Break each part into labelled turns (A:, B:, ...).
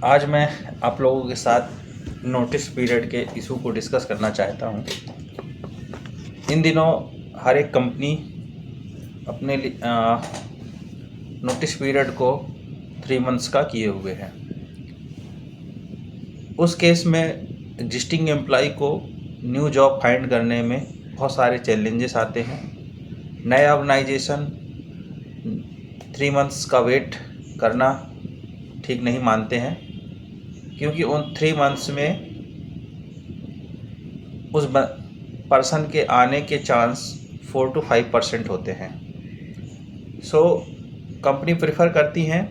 A: आज मैं आप लोगों के साथ नोटिस पीरियड के इशू को डिस्कस करना चाहता हूँ। इन दिनों हर एक कंपनी अपने नोटिस पीरियड को 3 मंथ्स का किए हुए हैं। उस केस में एग्जिस्टिंग एम्प्लॉय को न्यू जॉब फाइंड करने में बहुत सारे चैलेंजेस आते हैं। नए ऑर्गेनाइजेशन 3 मंथ्स का वेट करना ठीक नहीं मानते हैं, क्योंकि उन 3 मंथ्स में उस पर्सन के आने के चांस 4 to 5% होते हैं। सो कंपनी प्रेफर करती हैं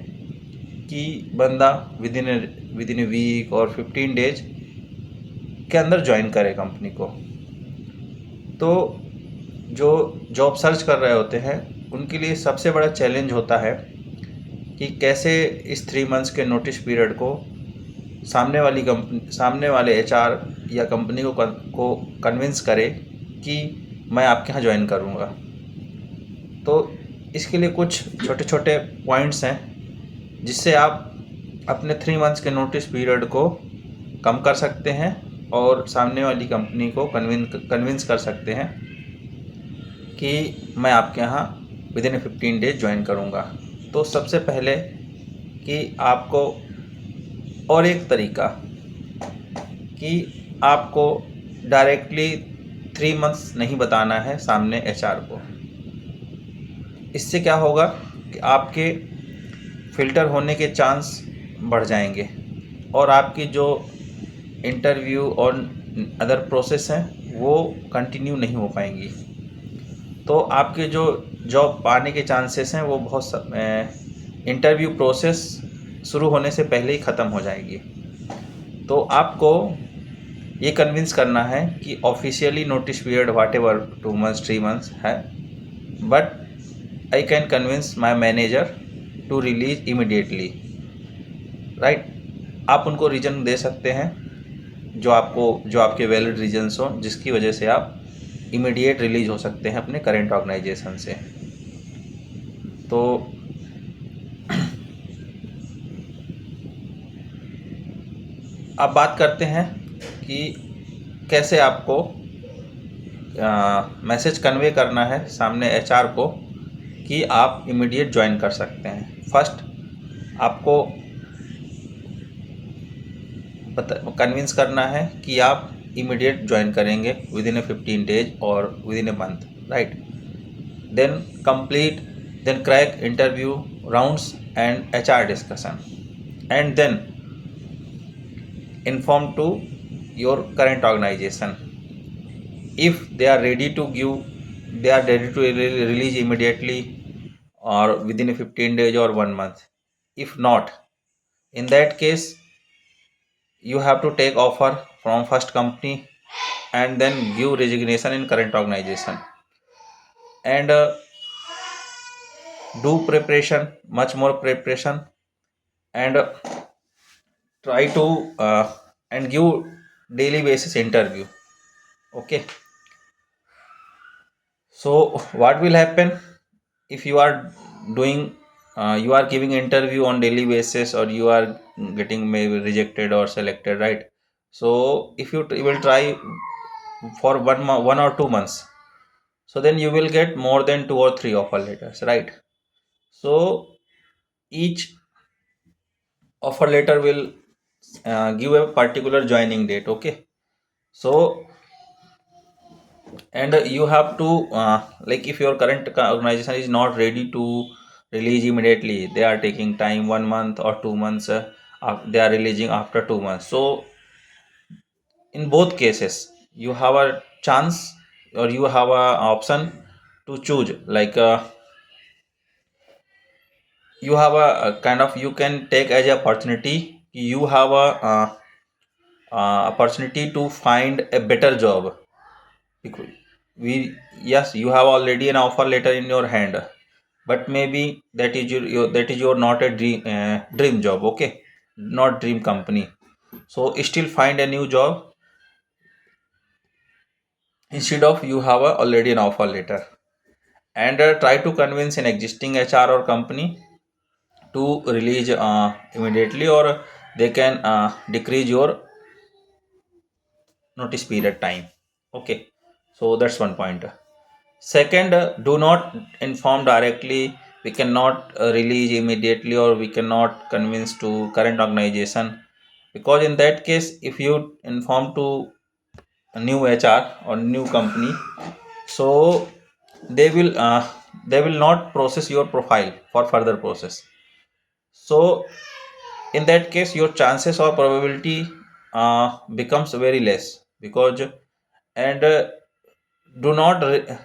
A: कि बंदा विद इन ए वीक और 15 डेज के अंदर ज्वाइन करे कंपनी को। तो जो जॉब सर्च कर रहे होते हैं उनके लिए सबसे बड़ा चैलेंज होता है कि कैसे इस 3 मंथ्स के नोटिस पीरियड को सामने वाले एचआर या कंपनी को कन्विंस करे कि मैं आपके यहाँ ज्वाइन करूँगा। तो इसके लिए कुछ छोटे छोटे पॉइंट्स हैं जिससे आप अपने 3 मंथ्स के नोटिस पीरियड को कम कर सकते हैं और सामने वाली कंपनी को कन्विंस कर सकते हैं कि मैं आपके यहाँ विद इन 15 डेज ज्वाइन करूँगा। तो सबसे पहले कि आपको और एक तरीका कि आपको डायरेक्टली 3 मंथ्स नहीं बताना है सामने एचआर को। इससे क्या होगा कि आपके फ़िल्टर होने के चांस बढ़ जाएंगे और आपकी जो इंटरव्यू और अदर प्रोसेस हैं वो कंटिन्यू नहीं हो पाएंगी। तो आपके जो जॉब पाने के चांसेस हैं वो इंटरव्यू प्रोसेस शुरू होने से पहले ही ख़त्म हो जाएगी। तो आपको ये कन्विंस करना है कि officially notice period whatever 2 months 3 months है, but I can convince my manager to release immediately, right. आप उनको रीज़न दे सकते हैं जो आपके वैलिड रीजन्स हो, जिसकी वजह से आप इमीडिएट रिलीज हो सकते हैं अपने करेंट ऑर्गेनाइजेशन से। तो अब बात करते हैं कि कैसे आपको मैसेज कन्वे करना है सामने एचआर को कि आप इमीडिएट ज्वाइन कर सकते हैं। फर्स्ट आपको कन्विंस करना है कि आप इमीडिएट ज्वाइन करेंगे विद इन ए 15 डेज और within a month, right. Then crack interview rounds and HR discussion and then inform to your current organization if they are ready to release immediately or within a 15 days or 1 month. If not, in that case you have to take offer from first company and then give resignation in current organization and do preparation, much more preparation, and try to and give daily basis interview. Okay, so what will happen if you are doing you are giving interview on daily basis or you are getting maybe rejected or selected, right? So if you will try for 1 or 2 months, so then you will get more than 2 or 3 offer letters, right? So each offer letter will give a particular joining date. Okay, so and you have to like if your current organization is not ready to release immediately, they are taking time 1 month or 2 months, they are releasing after 2 months. So in both cases you have a chance or you have a option to choose, like you have a kind of, you can take as a opportunity, you have a opportunity to find a better job. Yes, you have already an offer letter in your hand, but maybe that is your not a dream job. Okay, not dream company. So still find a new job instead of you have already an offer letter, and try to convince an existing HR or company to release immediately or they can decrease your notice period time. Okay, so that's one point. Second, do not inform directly. We cannot release immediately, or we cannot convince to current organization, because in that case, if you inform to a new HR or new company, so they will uh, they will not process your profile for further process. So in that case, your chances or probability becomes very less, because and do not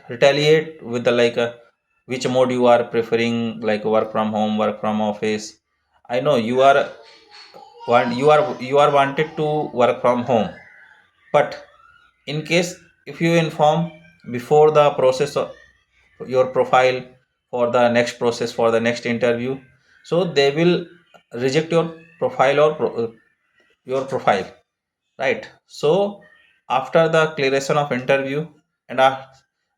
A: retaliate with the like which mode you are preferring, like work from home, work from office. I know you are wanted to work from home, but in case if you inform before the process of your profile for the next process, for the next interview, so they will reject your profile or your profile, right? So after the clearation of interview, and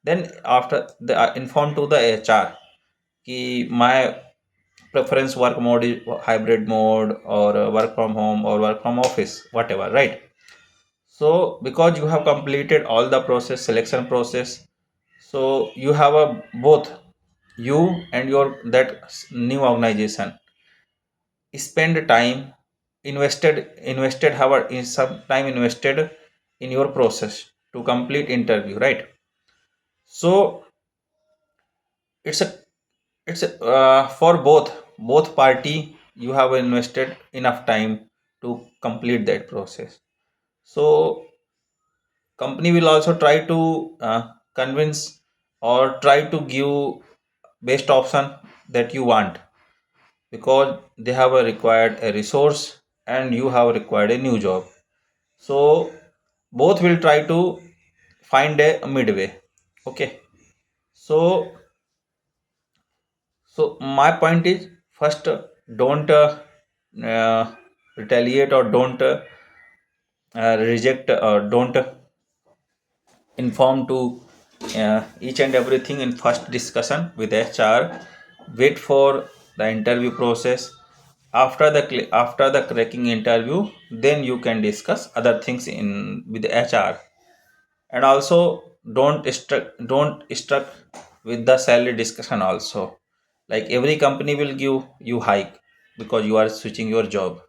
A: then after the inform to the HR ki my preference work mode is hybrid mode, or work from home or work from office, whatever, right? So because you have completed all the process, selection process, so you have a both, you and your that new organization spend time, invested have some time invested in your process to complete interview, right? So it's a for both party, you have invested enough time to complete that process. So company will also try to convince or try to give best option that you want, because they have a required a resource and you have required a new job. So both will try to find a midway. Okay, so my point is, first, don't uh, retaliate, or don't reject, or don't inform to each and everything in first discussion with HR. Wait for the interview process. After the after the cracking interview, then you can discuss other things in with the HR. And also don't struck with the salary discussion also. Like every company will give you hike because you are switching your job.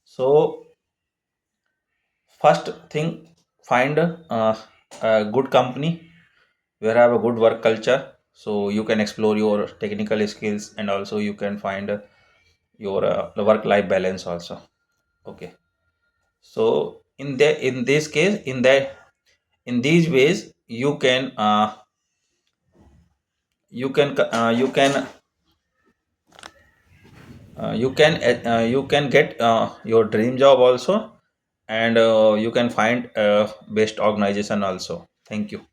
A: So first thing, find a good company where have a good work culture, so you can explore your technical skills, and also you can find your the work life balance also. Okay, so in this case, in these ways, you can get your dream job also, and you can find best organization also. Thank you.